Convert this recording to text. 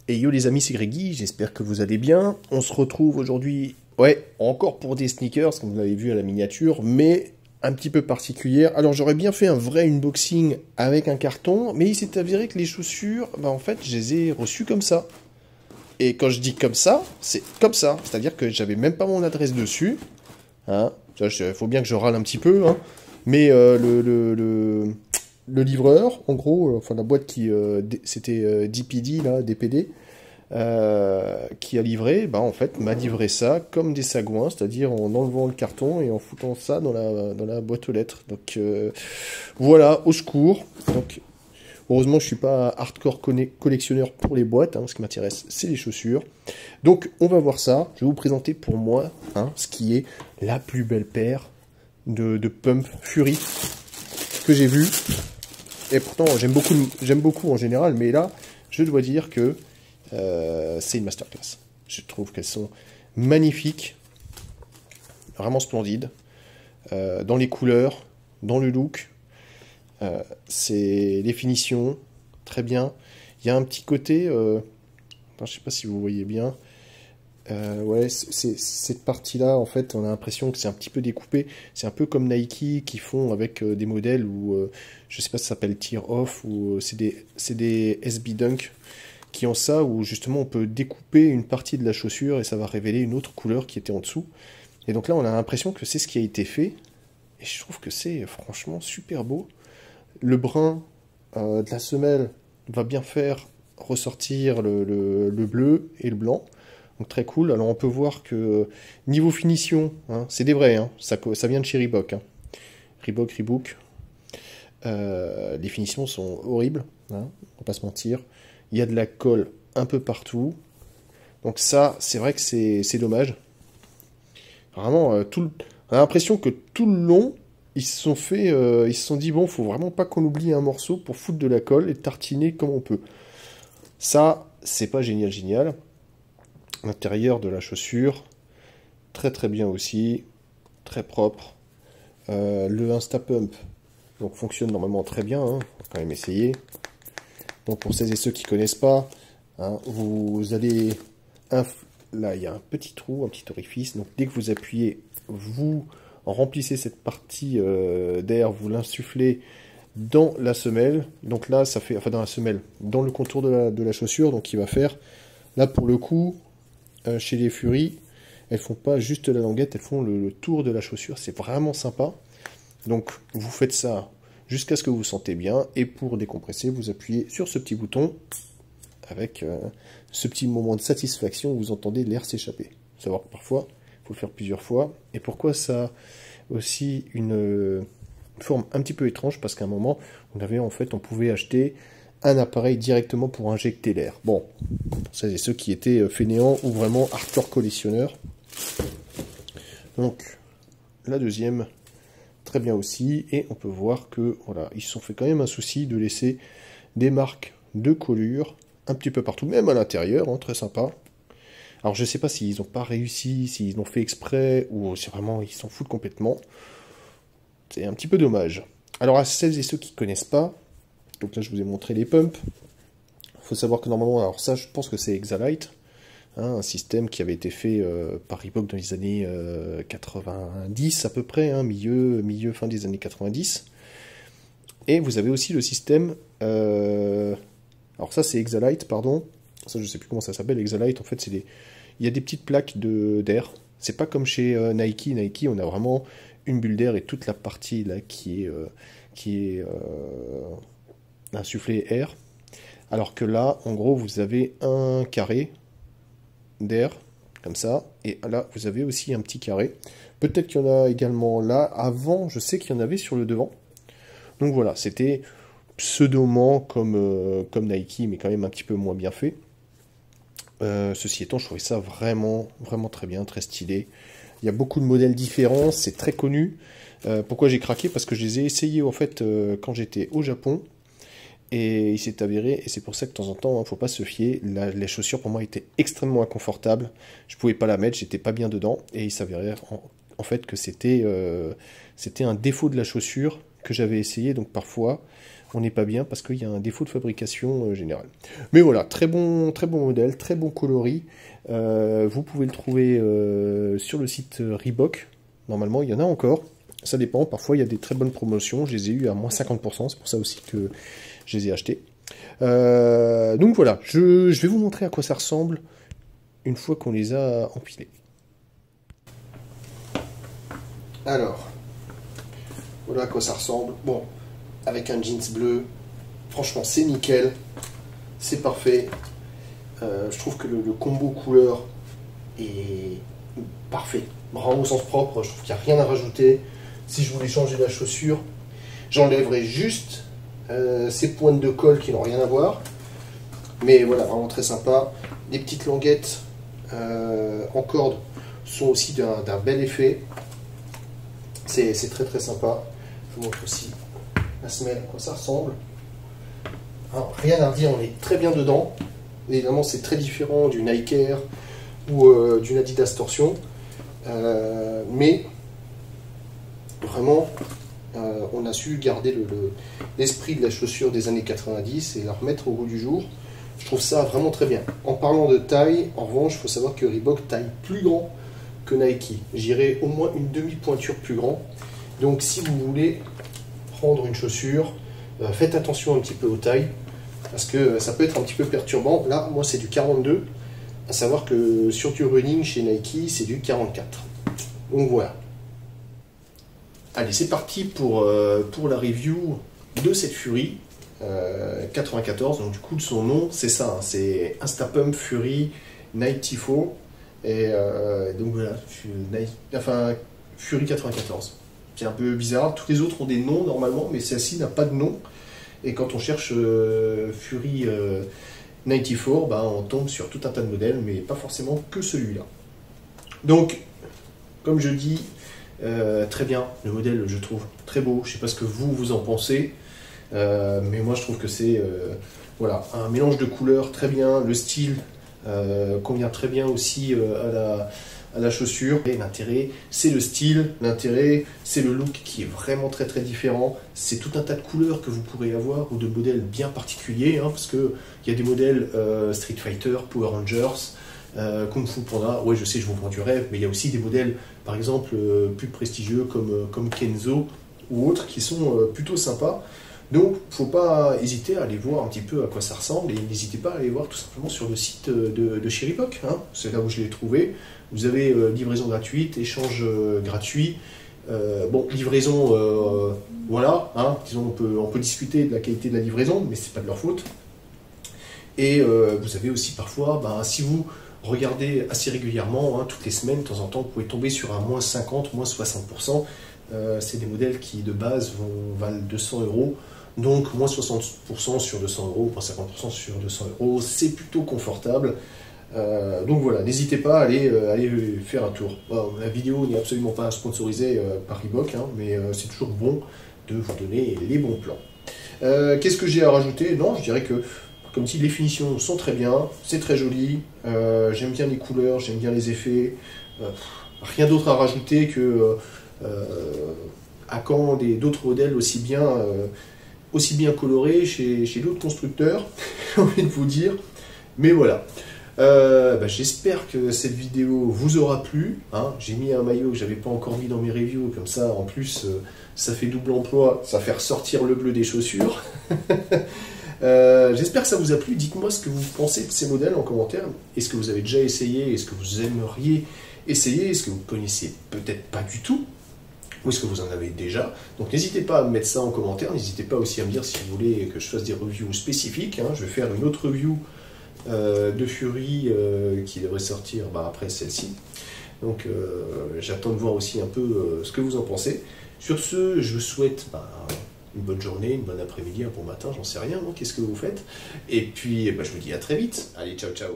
Et yo les amis, c'est Grégy, j'espère que vous allez bien. On se retrouve aujourd'hui, ouais, encore pour des sneakers, comme vous l'avez vu à la miniature, mais un petit peu particulière. Alors j'aurais bien fait un vrai unboxing avec un carton, mais il s'est avéré que les chaussures, bah en fait, je les ai reçues comme ça. Et quand je dis comme ça, c'est comme ça. C'est-à-dire que j'avais même pas mon adresse dessus. Hein. Il faut bien que je râle un petit peu, hein. Mais le livreur, en gros, enfin la boîte qui, c'était DPD, là, DPD, qui a livré, bah en fait, m'a livré ça comme des sagouins, c'est-à-dire en enlevant le carton et en foutant ça dans la boîte aux lettres. Donc voilà, au secours. Donc heureusement, je suis pas hardcore collectionneur pour les boîtes, hein, ce qui m'intéresse, c'est les chaussures. Donc on va voir ça. Je vais vous présenter pour moi, hein, ce qui est la plus belle paire de Pump Fury que j'ai vue. Et pourtant, j'aime beaucoup en général, mais là, je dois dire que c'est une masterclass. Je trouve qu'elles sont magnifiques, vraiment splendides, dans les couleurs, dans le look, c'est les finitions, très bien. Il y a un petit côté, je sais pas si vous voyez bien, ouais, cette partie-là, en fait, on a l'impression que c'est un petit peu découpé. C'est un peu comme Nike qui font avec des modèles où, je sais pas si ça s'appelle Tear Off ou c'est des SB Dunk qui ont ça, où justement on peut découper une partie de la chaussure et ça va révéler une autre couleur qui était en dessous. Et donc là, on a l'impression que c'est ce qui a été fait. Et je trouve que c'est franchement super beau. Le brun de la semelle va bien faire ressortir le bleu et le blanc. Donc très cool. Alors on peut voir que niveau finition, hein, c'est des vrais, hein, ça vient de chez Reebok. Hein. Reebok. Les finitions sont horribles, hein, on va pas se mentir. Il y a de la colle un peu partout. Donc ça, c'est vrai que c'est dommage. Vraiment, on a l'impression que tout le long, ils se sont dit, bon, faut vraiment pas qu'on oublie un morceau pour foutre de la colle et tartiner comme on peut. Ça, c'est pas génial. L'intérieur de la chaussure, très très bien aussi, très propre. Le Instapump, donc fonctionne normalement très bien, hein. On va quand même essayer. Donc pour celles et ceux qui connaissent pas, hein, vous allez... Là, il y a un petit trou, un petit orifice. Donc dès que vous appuyez, vous remplissez cette partie d'air, vous l'insufflez dans la semelle. Donc là, ça fait... Enfin, dans la semelle, dans le contour de la chaussure. Donc il va faire... Là, pour le coup, chez les Fury, elles font pas juste la languette, elles font le tour de la chaussure. C'est vraiment sympa. Donc vous faites ça jusqu'à ce que vous vous sentez bien, et pour décompresser, vous appuyez sur ce petit bouton, avec ce petit moment de satisfaction où vous entendez l'air s'échapper. Il faut savoir que parfois, il faut le faire plusieurs fois, et pourquoi ça a aussi une forme un petit peu étrange, parce qu'à un moment, on pouvait acheter un appareil directement pour injecter l'air. Bon, ça c'est ceux qui étaient fainéants ou vraiment hardcore collectionneurs. Donc, la deuxième... très bien aussi, et on peut voir que voilà, ils se sont fait quand même un souci de laisser des marques de collure un petit peu partout, même à l'intérieur, hein, très sympa. Alors je sais pas s'ils n'ont pas réussi, s'ils l'ont fait exprès, ou si vraiment ils s'en foutent complètement. C'est un petit peu dommage. Alors à celles et ceux qui connaissent pas, donc là je vous ai montré les pumps. Il faut savoir que normalement, alors ça je pense que c'est Exalite, hein, un système qui avait été fait par Reebok dans les années 90 à peu près, hein, fin des années 90. Et vous avez aussi le système, alors ça c'est Exalite, pardon, ça je sais plus comment ça s'appelle, Exalite, en fait il y a des petites plaques d'air, c'est pas comme chez Nike, on a vraiment une bulle d'air et toute la partie là qui est insufflée air, alors que là, en gros, vous avez un carré d'air, comme ça, et là, vous avez aussi un petit carré. Peut-être qu'il y en a également là. Avant, je sais qu'il y en avait sur le devant. Donc voilà, c'était pseudoment comme Nike, mais quand même un petit peu moins bien fait. Ceci étant, je trouvais ça vraiment très bien, très stylé. Il y a beaucoup de modèles différents, c'est très connu. Pourquoi j'ai craqué? Parce que je les ai essayés, en fait, quand j'étais au Japon. Et il s'est avéré, et c'est pour ça que de temps en temps, il ne faut pas se fier, les chaussures pour moi étaient extrêmement inconfortables, je ne pouvais pas la mettre, j'étais pas bien dedans, et il s'avérait en fait que c'était un défaut de la chaussure que j'avais essayé, donc parfois on n'est pas bien parce qu'il y a un défaut de fabrication général. Mais voilà, très bon modèle, très bon coloris. Vous pouvez le trouver sur le site Reebok. Normalement, il y en a encore. Ça dépend, parfois il y a des très bonnes promotions. Je les ai eu à moins 50%, c'est pour ça aussi que je les ai achetés. Donc voilà, je vais vous montrer à quoi ça ressemble une fois qu'on les a empilés. Alors, voilà à quoi ça ressemble. Bon, avec un jeans bleu, franchement c'est nickel, c'est parfait. Je trouve que le combo couleur est parfait, vraiment au sens propre, je trouve qu'il n'y a rien à rajouter. Si je voulais changer la chaussure, j'enlèverais juste ces pointes de colle qui n'ont rien à voir. Mais voilà, vraiment très sympa. Les petites languettes en corde sont aussi d'un bel effet. C'est très sympa. Je vous montre aussi la semelle, à quoi ça ressemble. Alors, rien à redire, on est très bien dedans. Évidemment, c'est très différent du Nike Air ou d'une Adidas Torsion. Mais vraiment, on a su garder l'esprit de la chaussure des années 90 et la remettre au goût du jour. Je trouve ça vraiment très bien. En parlant de taille, en revanche, il faut savoir que Reebok taille plus grand que Nike. J'irai au moins une demi-pointure plus grand. Donc si vous voulez prendre une chaussure, faites attention un petit peu aux tailles, parce que ça peut être un petit peu perturbant. Là, moi c'est du 42, à savoir que sur du running chez Nike, c'est du 44. Donc voilà. Allez, c'est parti pour la review de cette Fury 94. Donc du coup, de son nom, c'est ça, hein, c'est Instapump Fury 94. Et donc voilà, Fury 94. C'est un peu bizarre, tous les autres ont des noms normalement, mais celle-ci n'a pas de nom. Et quand on cherche Fury 94, bah, on tombe sur tout un tas de modèles, mais pas forcément que celui-là. Donc, comme je dis, très bien, le modèle je trouve très beau. Je ne sais pas ce que vous en pensez, mais moi je trouve que c'est voilà, un mélange de couleurs très bien, le style convient très bien aussi à la chaussure. Et l'intérêt, c'est le style, l'intérêt, c'est le look qui est vraiment très différent. C'est tout un tas de couleurs que vous pourrez avoir ou de modèles bien particuliers, hein, parce qu'il y a des modèles Street Fighter, Power Rangers, Kung Fu Panda. Ouais, je sais, je vous vends du rêve, mais il y a aussi des modèles, par exemple, plus prestigieux comme Kenzo ou autres qui sont plutôt sympas. Donc, il ne faut pas hésiter à aller voir un petit peu à quoi ça ressemble, et n'hésitez pas à aller voir tout simplement sur le site de chez Reebok, hein. C'est là où je l'ai trouvé. Vous avez livraison gratuite, échange gratuit. Bon, livraison, voilà, hein, disons, on peut discuter de la qualité de la livraison, mais c'est pas de leur faute. Et vous avez aussi parfois, bah, si vous regardez assez régulièrement, hein, toutes les semaines, de temps en temps, vous pouvez tomber sur un moins 50, moins 60%. C'est des modèles qui, de base, valent 200 €. Donc, moins 60% sur 200 €, moins 50% sur 200 €, c'est plutôt confortable. Donc voilà, n'hésitez pas à aller faire un tour. Bon, la vidéo n'est absolument pas sponsorisée par Reebok, hein, mais c'est toujours bon de vous donner les bons plans. Qu'est-ce que j'ai à rajouter? Non, je dirais que, comme dit, les finitions sont très bien, c'est très joli, j'aime bien les couleurs, j'aime bien les effets. Rien d'autre à rajouter que à quand d'autres modèles aussi bien colorés chez d'autres constructeurs, j'ai envie de vous dire. Mais voilà. J'espère que cette vidéo vous aura plu, hein. J'ai mis un maillot que j'avais pas encore mis dans mes reviews, comme ça en plus ça fait double emploi, ça fait ressortir le bleu des chaussures. J'espère que ça vous a plu. Dites-moi ce que vous pensez de ces modèles en commentaire. Est-ce que vous avez déjà essayé? Est-ce que vous aimeriez essayer? Est-ce que vous connaissiez peut-être pas du tout? Ou est-ce que vous en avez déjà? Donc n'hésitez pas à me mettre ça en commentaire. N'hésitez pas aussi à me dire si vous voulez que je fasse des reviews spécifiques, hein. Je vais faire une autre review de Fury qui devrait sortir après celle-ci. Donc j'attends de voir aussi un peu ce que vous en pensez. Sur ce, je vous souhaite une bonne journée, une bonne après-midi, un bon matin, j'en sais rien, qu'est-ce que vous faites. Et puis je vous dis à très vite. Allez, ciao ciao.